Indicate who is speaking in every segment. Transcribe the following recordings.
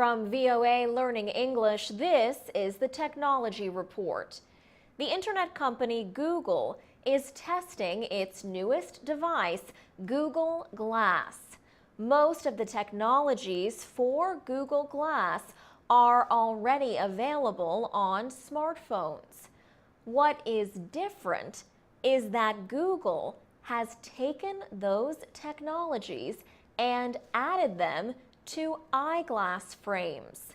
Speaker 1: From VOA Learning English, this is the Technology Report. The internet company Google is testing its newest device, Google Glass. Most of the technologies for Google Glass are already available on smartphones. What is different is that Google has taken those technologies and added them to eyeglass frames.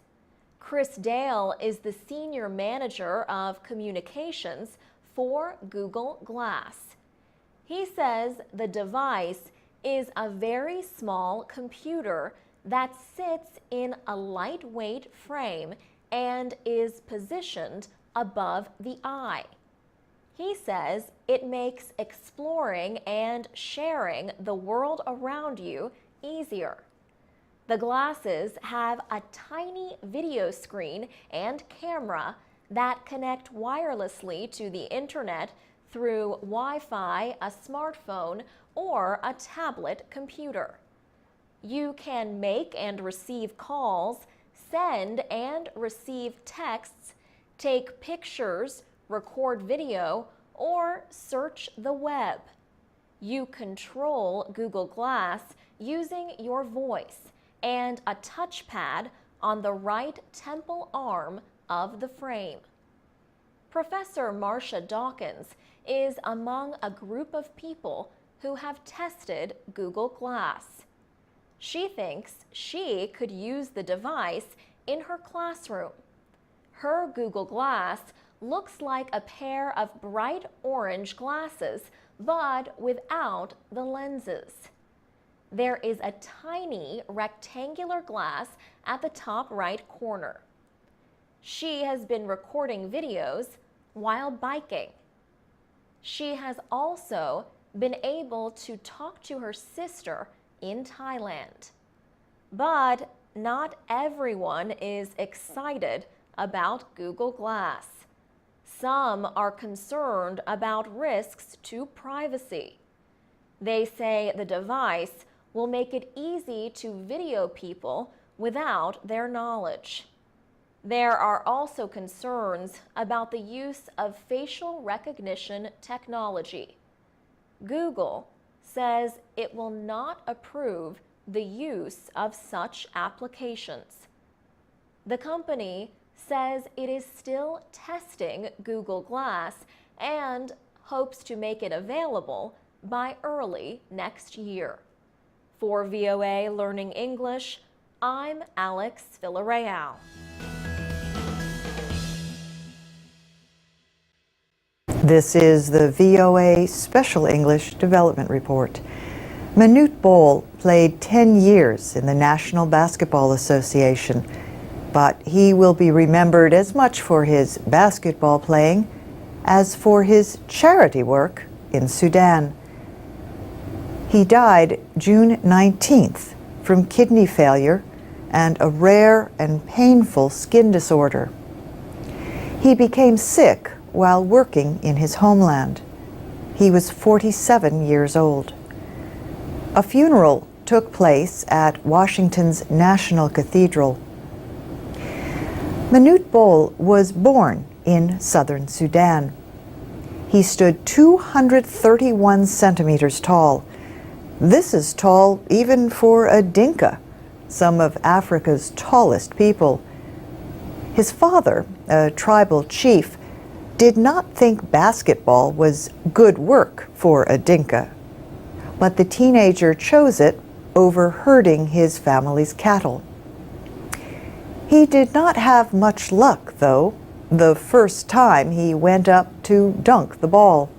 Speaker 1: Chris Dale is the Senior Manager of Communications for Google Glass. He says the device is a very small computer that sits in a lightweight frame and is positioned above the eye. He says it makes exploring and sharing the world around you easier. The glasses have a tiny video screen and camera that connect wirelessly to the internet through Wi-Fi, a smartphone, or a tablet computer. You can make and receive calls, send and receive texts, take pictures, record video, or search the web. You control Google Glass using your voice and a touchpad on the right temple arm of the frame. Professor Marcia Dawkins is among a group of people who have tested Google Glass. She thinks she could use the device in her classroom. Her Google Glass looks like a pair of bright orange glasses, but without the lenses. There is a tiny rectangular glass at the top right corner. She has been recording videos while biking. She has also been able to talk to her sister in Thailand. But not everyone is excited about Google Glass. Some are concerned about risks to privacy. They say the device will make it easy to video people without their knowledge. There are also concerns about the use of facial recognition technology. Google says it will not approve the use of such applications. The company says it is still testing Google Glass and hopes to make it available by early next year. For VOA Learning English, I'm Alex Villarreal.
Speaker 2: This is the VOA Special English Development Report. Manute Bol played 10 years in the National Basketball Association, but he will be remembered as much for his basketball playing as for his charity work in Sudan. He died June 19th from kidney failure and a rare and painful skin disorder. He became sick while working in his homeland. He was 47 years old. A funeral took place at Washington's National Cathedral. Manute Bol was born in southern Sudan. He stood 231 centimeters tall. This is tall even for a Dinka, some of Africa's tallest people. His father, a tribal chief, did not think basketball was good work for a Dinka, but the teenager chose it over herding his family's cattle. He did not have much luck, though, the first time he went up to dunk the ball.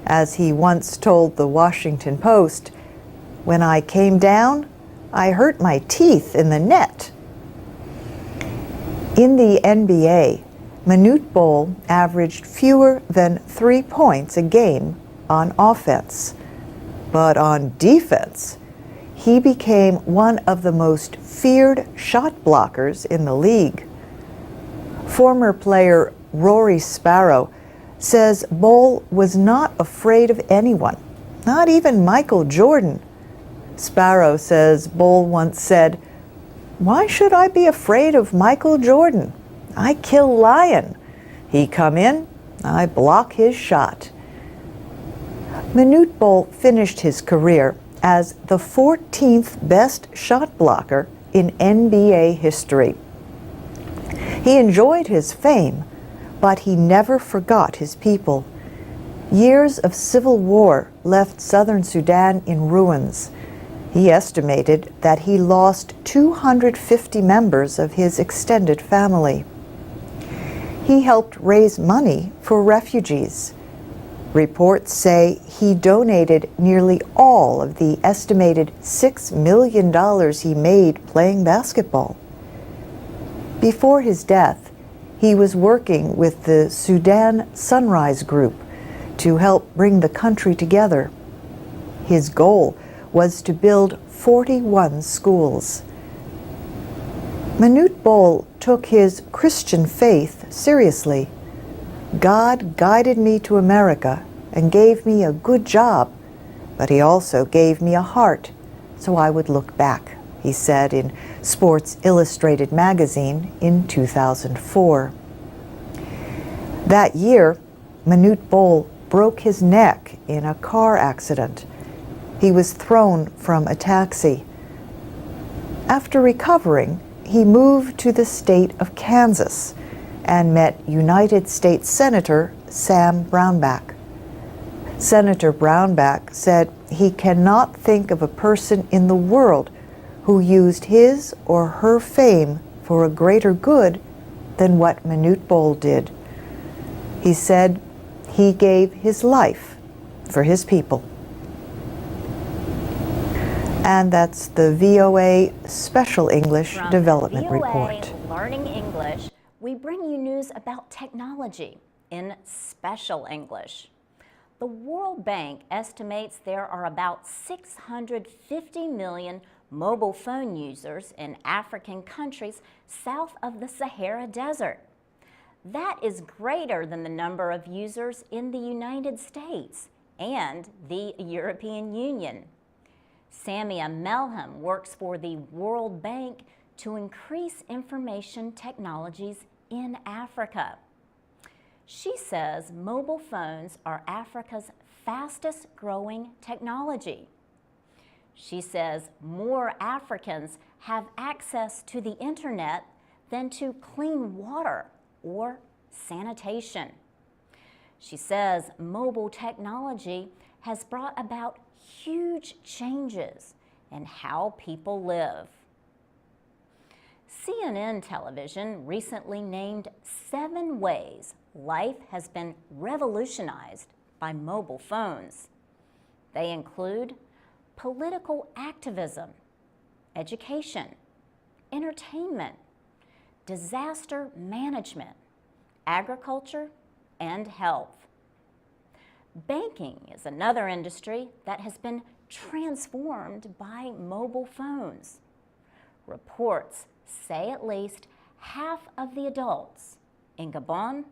Speaker 2: As he once told the Washington Post, "When I came down, I hurt my teeth in the net." In the NBA, Manute Bol averaged fewer than 3 points a game on offense. But on defense, he became one of the most feared shot blockers in the league. Former player Rory Sparrow says Bol was not afraid of anyone, not even Michael Jordan. Sparrow says Bol once said, Why should I be afraid of Michael Jordan? I kill lion. He come in, I block his shot. Manute Bol finished his career as the 14th best shot blocker in NBA history. He enjoyed his fame, but he never forgot his people. Years of civil war left southern Sudan in ruins. He estimated that he lost 250 members of his extended family. He helped raise money for refugees. Reports say he donated nearly all of the estimated $6 million he made playing basketball. Before his death, he was working with the Sudan Sunrise Group to help bring the country together. His goal was to build 41 schools. Manute Bol took his Christian faith seriously. God guided me to America and gave me a good job, but he also gave me a heart so I would look back, he said in Sports Illustrated magazine in 2004. That year, Manute Bol broke his neck in a car accident. He was thrown from a taxi. After recovering, he moved to the state of Kansas and met United States Senator Sam Brownback. Senator Brownback said he cannot think of a person in the world who used his or her fame for a greater good than what Manute Bol did. He said he gave his life for his people. And that's the VOA Special English
Speaker 3: From
Speaker 2: Development
Speaker 3: VOA
Speaker 2: Report.
Speaker 3: Learning English, we bring you news about technology in Special English. The World Bank estimates there are about 650 million mobile phone users in African countries south of the Sahara Desert. That is greater than the number of users in the United States and the European Union. Samia Melham works for the World Bank to increase information technologies in Africa. She says mobile phones are Africa's fastest growing technology. She says more Africans have access to the internet than to clean water or sanitation. She says mobile technology has brought about huge changes in how people live. CNN television recently named 7 ways life has been revolutionized by mobile phones. They include political activism, education, entertainment, disaster management, agriculture, and health. Banking is another industry that has been transformed by mobile phones. Reports say at least half of the adults in Gabon,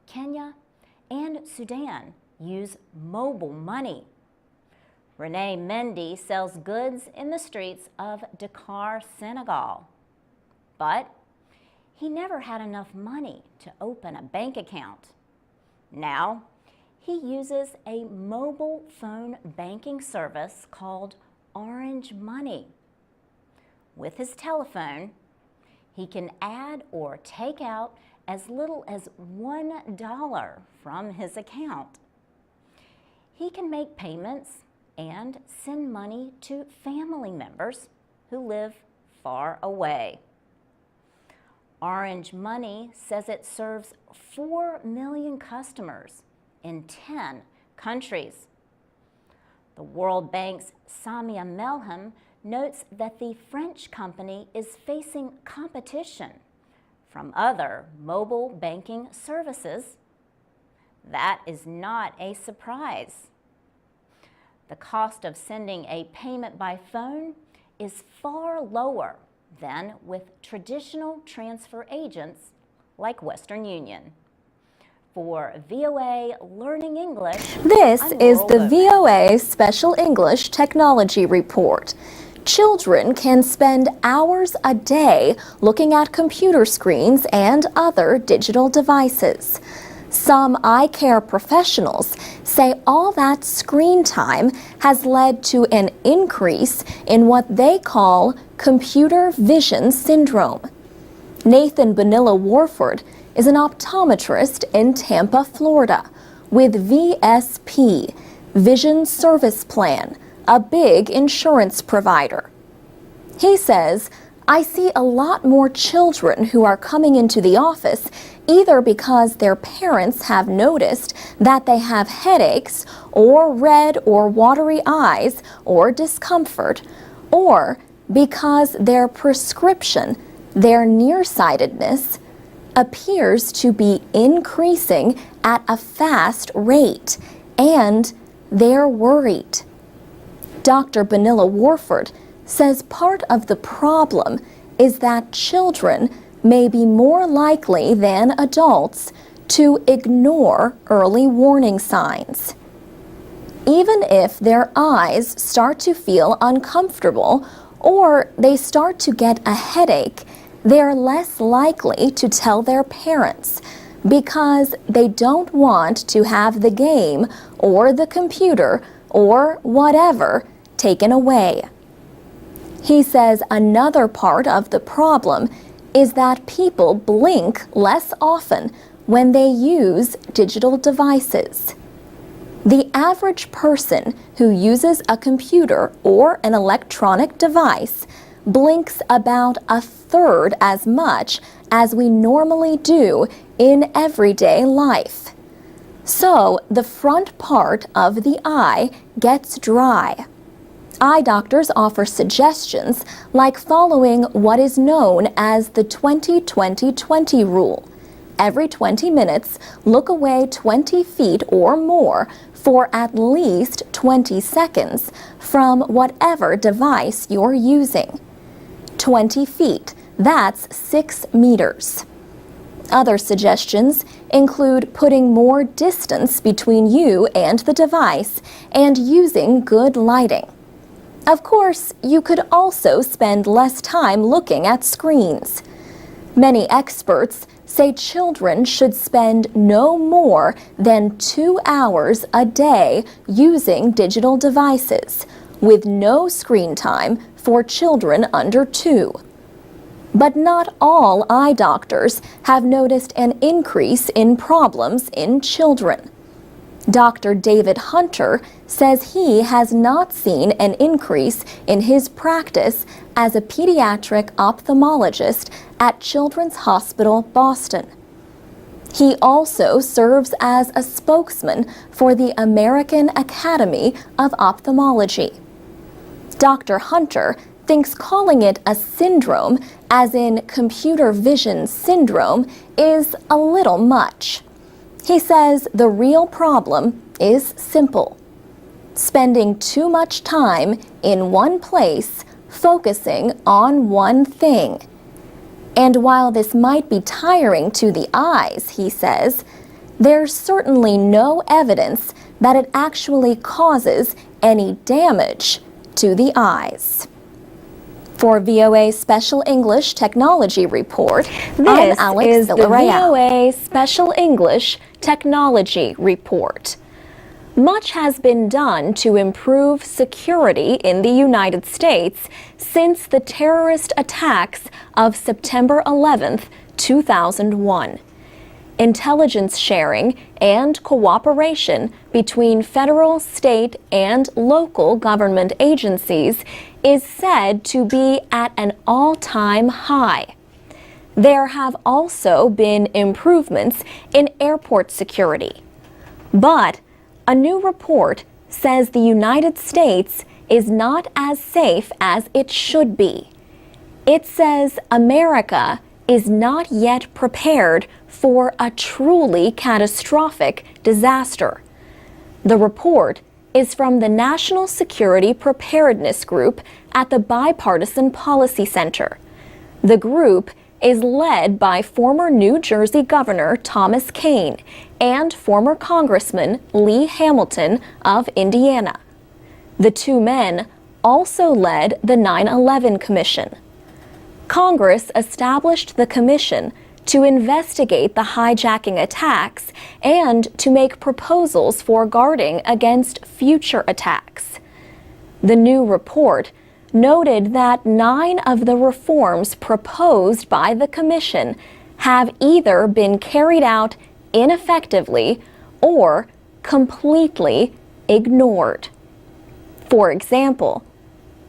Speaker 3: Kenya, and Sudan use mobile money. Renee Mendy sells goods in the streets of Dakar, Senegal. But he never had enough money to open a bank account. Now, he uses a mobile phone banking service called Orange Money. With his telephone, he can add or take out as little as $1 from his account. He can make payments and send money to family members who live far away. Orange Money says it serves 4 million customers in 10 countries. The World Bank's Samia Melham notes that the French company is facing competition from other mobile banking services. That is not a surprise. The cost of sending a payment by phone is far lower than with traditional transfer agents like Western Union. For VOA Learning English,
Speaker 1: This
Speaker 3: I'm
Speaker 1: is
Speaker 3: Laurel
Speaker 1: the
Speaker 3: Bowman.
Speaker 1: VOA Special English Technology Report. Children can spend hours a day looking at computer screens and other digital devices. Some eye care professionals say all that screen time has led to an increase in what they call computer vision syndrome. Nathan Bonilla Warford is an optometrist in Tampa, Florida, with VSP, Vision Service Plan, a big insurance provider. He says, "I see a lot more children who are coming into the office either because their parents have noticed that they have headaches or red or watery eyes or discomfort, or because their prescription, their nearsightedness, appears to be increasing at a fast rate, and they're worried." Dr. Bonilla Warford says part of the problem is that children may be more likely than adults to ignore early warning signs. Even if their eyes start to feel uncomfortable or they start to get a headache, they're less likely to tell their parents because they don't want to have the game or the computer or whatever taken away. He says another part of the problem is that people blink less often when they use digital devices. The average person who uses a computer or an electronic device blinks about a third as much as we normally do in everyday life. So the front part of the eye gets dry. Eye doctors offer suggestions like following what is known as the 20-20-20 rule. Every 20 minutes, look away 20 feet or more for at least 20 seconds from whatever device you're using. 20 feet, that's 6 meters. Other suggestions include putting more distance between you and the device and using good lighting. Of course, you could also spend less time looking at screens. Many experts say children should spend no more than 2 hours a day using digital devices, with no screen time for children under 2. But not all eye doctors have noticed an increase in problems in children. Dr. David Hunter says he has not seen an increase in his practice as a pediatric ophthalmologist at Children's Hospital Boston. He also serves as a spokesman for the American Academy of Ophthalmology. Dr. Hunter thinks calling it a syndrome, as in computer vision syndrome, is a little much. He says the real problem is simple: spending too much time in one place, focusing on one thing. And while this might be tiring to the eyes, he says, there's certainly no evidence that it actually causes any damage to the eyes. For VOA Special English Technology Report, I'm Alex
Speaker 4: This is the
Speaker 1: Villarreal.
Speaker 4: VOA Special English Technology Report. Much has been done to improve security in the United States since the terrorist attacks of September 11th, 2001. Intelligence sharing and cooperation between federal, state, and local government agencies is said to be at an all-time high. There have also been improvements in airport security. But a new report says the United States is not as safe as it should be. It says America is not yet prepared for a truly catastrophic disaster. The report is from the National Security Preparedness Group at the Bipartisan Policy Center. The group is led by former New Jersey Governor Thomas Kean and former Congressman Lee Hamilton of Indiana. The two men also led the 9/11 Commission. Congress established the commission to investigate the hijacking attacks and to make proposals for guarding against future attacks. The new report noted that 9 of the reforms proposed by the commission have either been carried out ineffectively or completely ignored. For example,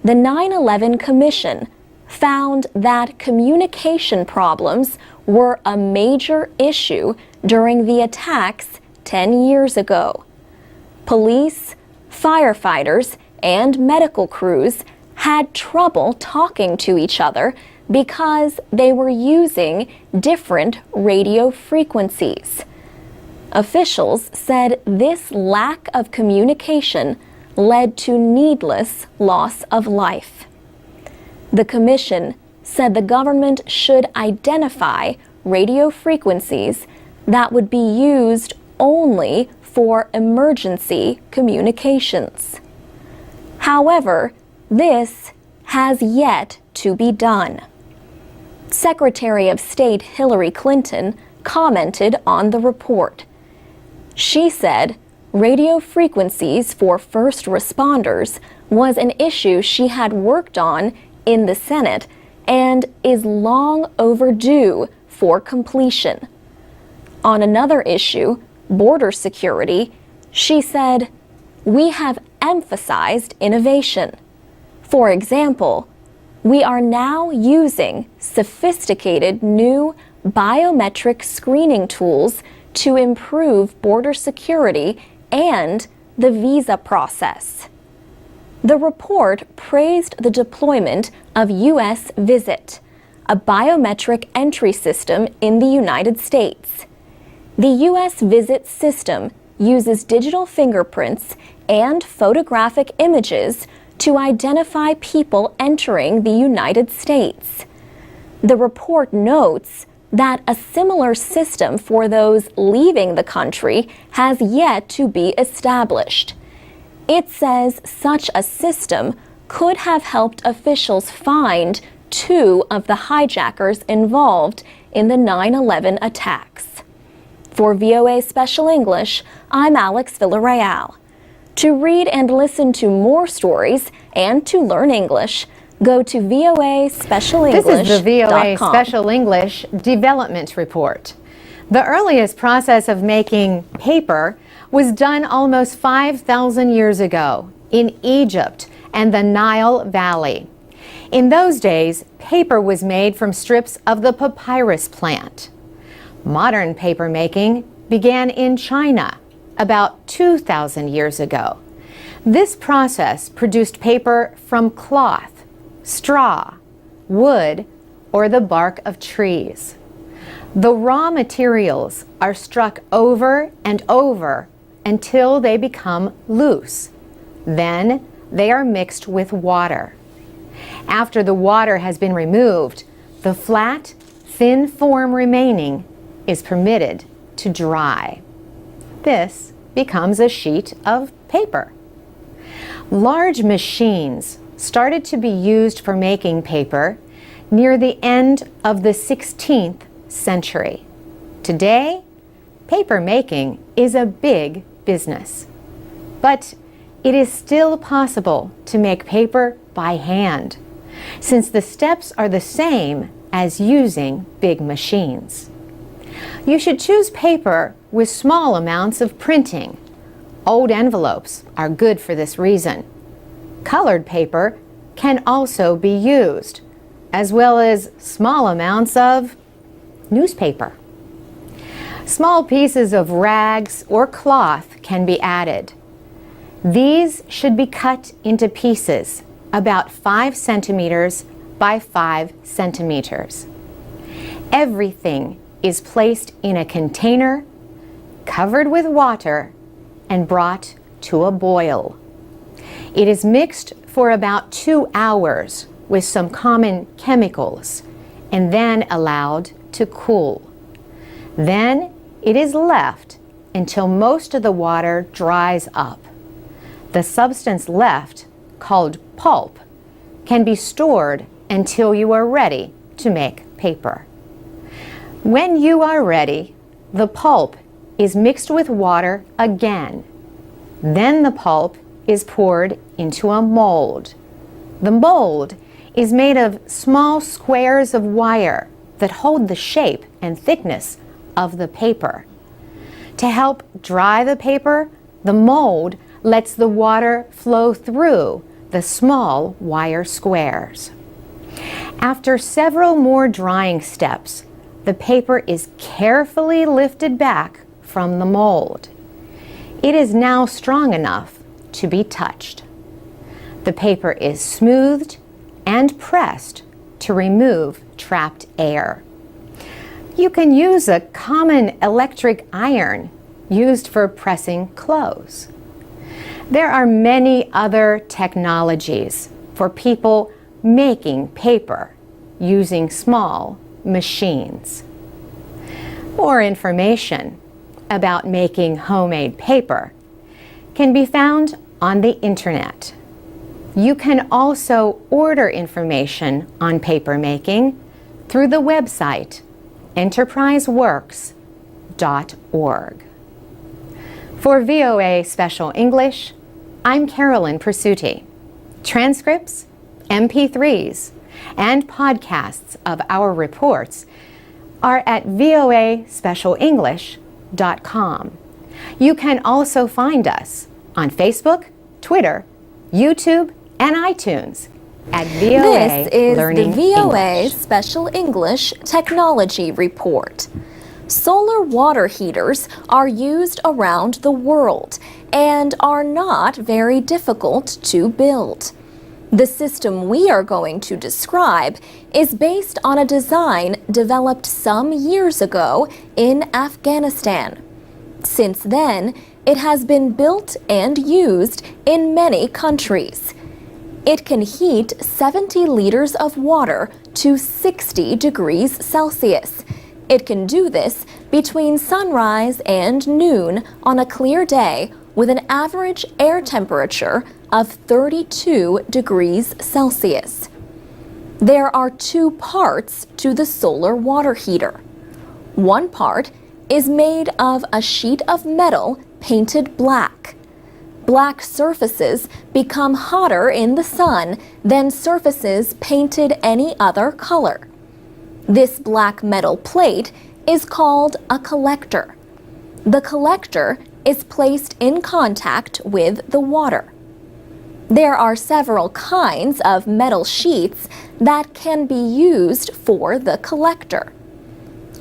Speaker 4: the 9/11 Commission found that communication problems were a major issue during the attacks 10 years ago. Police, firefighters, and medical crews had trouble talking to each other because they were using different radio frequencies. Officials said this lack of communication led to needless loss of life. The commission said the government should identify radio frequencies that would be used only for emergency communications. However, this has yet to be done. Secretary of State Hillary Clinton commented on the report. She said radio frequencies for first responders was an issue she had worked on in the Senate and is long overdue for completion. On another issue, border security, she said, "We have emphasized innovation. For example, we are now using sophisticated new biometric screening tools to improve border security and the visa process." The report praised the deployment of U.S. Visit, a biometric entry system in the United States. The U.S. Visit system uses digital fingerprints and photographic images to identify people entering the United States. The report notes that a similar system for those leaving the country has yet to be established. It says such a system could have helped officials find 2 of the hijackers involved in the 9/11 attacks. For VOA Special English, I'm Alex Villarreal. To read and listen to more stories and to learn English, go to voaspecialenglish.com.
Speaker 5: This is the VOA Special English Development Report. The earliest process of making paper was done almost 5,000 years ago in Egypt and the Nile Valley. In those days, paper was made from strips of the papyrus plant. Modern paper making began in China about 2,000 years ago. This process produced paper from cloth, straw, wood, or the bark of trees. The raw materials are struck over and over until they become loose. Then they are mixed with water. After the water has been removed, the flat, thin form remaining is permitted to dry. This becomes a sheet of paper. Large machines started to be used for making paper near the end of the 16th century. Today, paper making is a big business. But it is still possible to make paper by hand, since the steps are the same as using big machines. You should choose paper with small amounts of printing. Old envelopes are good for this reason. Colored paper can also be used, as well as small amounts of newspaper. Small pieces of rags or cloth can be added. These should be cut into pieces about 5 centimeters by 5 centimeters. Everything is placed in a container, covered with water, and brought to a boil. It is mixed for about 2 hours with some common chemicals and then allowed to cool. Then it is left until most of the water dries up. The substance left called pulp, can be stored until you are ready to make paper. When you are ready, the pulp is mixed with water again. Then the pulp is poured into a mold. The mold is made of small squares of wire that hold the shape and thickness of the paper. To help dry the paper, the mold lets the water flow through the small wire squares. After several more drying steps, the paper is carefully lifted back from the mold. It is now strong enough to be touched. The paper is smoothed and pressed to remove trapped air. You can use a common electric iron used for pressing clothes. There are many other technologies for people making paper using small machines. More information about making homemade paper can be found on the internet. You can also order information on paper making through the website enterpriseworks.org. For VOA Special English, I'm Carolyn Persutti. Transcripts, MP3s, and podcasts of our reports are at voaspecialenglish.com. You can also find us on Facebook, Twitter, YouTube, and iTunes at VOA
Speaker 4: This is
Speaker 5: Learning
Speaker 4: the VOA
Speaker 5: English.
Speaker 4: Special English Technology Report. Solar water heaters are used around the world and are not very difficult to build. The system we are going to describe is based on a design developed some years ago in Afghanistan. Since then, it has been built and used in many countries. It can heat 70 liters of water to 60 degrees Celsius. It can do this between sunrise and noon on a clear day with an average air temperature of 32 degrees Celsius. There are two parts to the solar water heater. One part is made of a sheet of metal painted black. Black surfaces become hotter in the sun than surfaces painted any other color. This black metal plate is called a collector. The collector is placed in contact with the water. There are several kinds of metal sheets that can be used for the collector.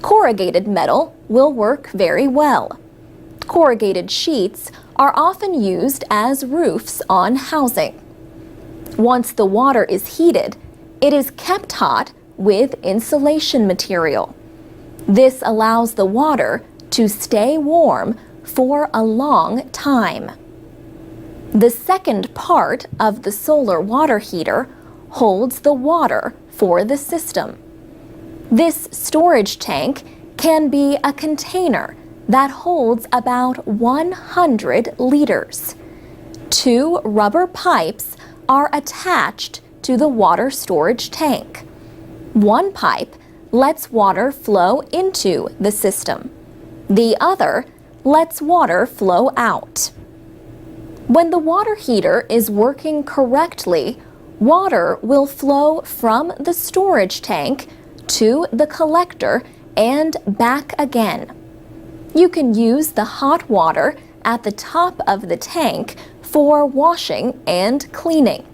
Speaker 4: Corrugated metal will work very well. Corrugated sheets are often used as roofs on housing. Once the water is heated, it is kept hot with insulation material. This allows the water to stay warm for a long time. The second part of the solar water heater holds the water for the system. This storage tank can be a container that holds about 100 liters. Two rubber pipes are attached to the water storage tank. One pipe lets water flow into the system. The other lets water flow out. When the water heater is working correctly, water will flow from the storage tank to the collector and back again. You can use the hot water at the top of the tank for washing and cleaning.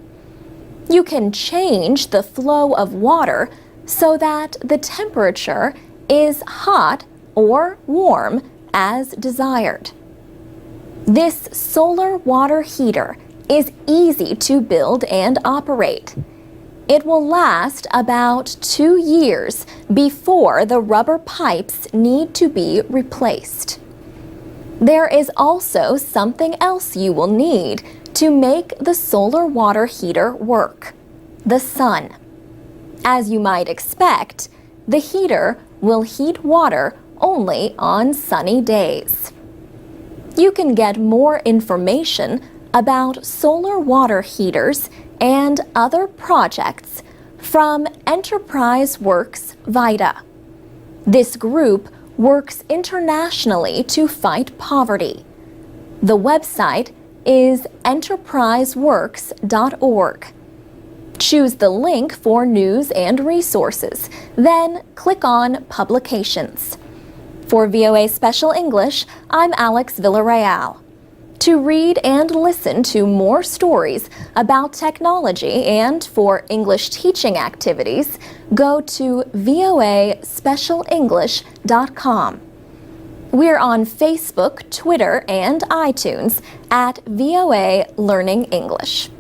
Speaker 4: You can change the flow of water so that the temperature is hot or warm as desired. This solar water heater is easy to build and operate. It will last about 2 years before the rubber pipes need to be replaced. There is also something else you will need to make the solar water heater work: the sun. As you might expect, the heater will heat water only on sunny days. You can get more information about solar water heaters and other projects from Enterprise Works Vita. This group works internationally to fight poverty. The website is enterpriseworks.org. Choose the link for news and resources, then click on Publications. For VOA Special English, I'm Alex Villarreal. To read and listen to more stories about technology and for English teaching activities, go to voaspecialenglish.com. We're on Facebook, Twitter, and iTunes at VOA Learning English.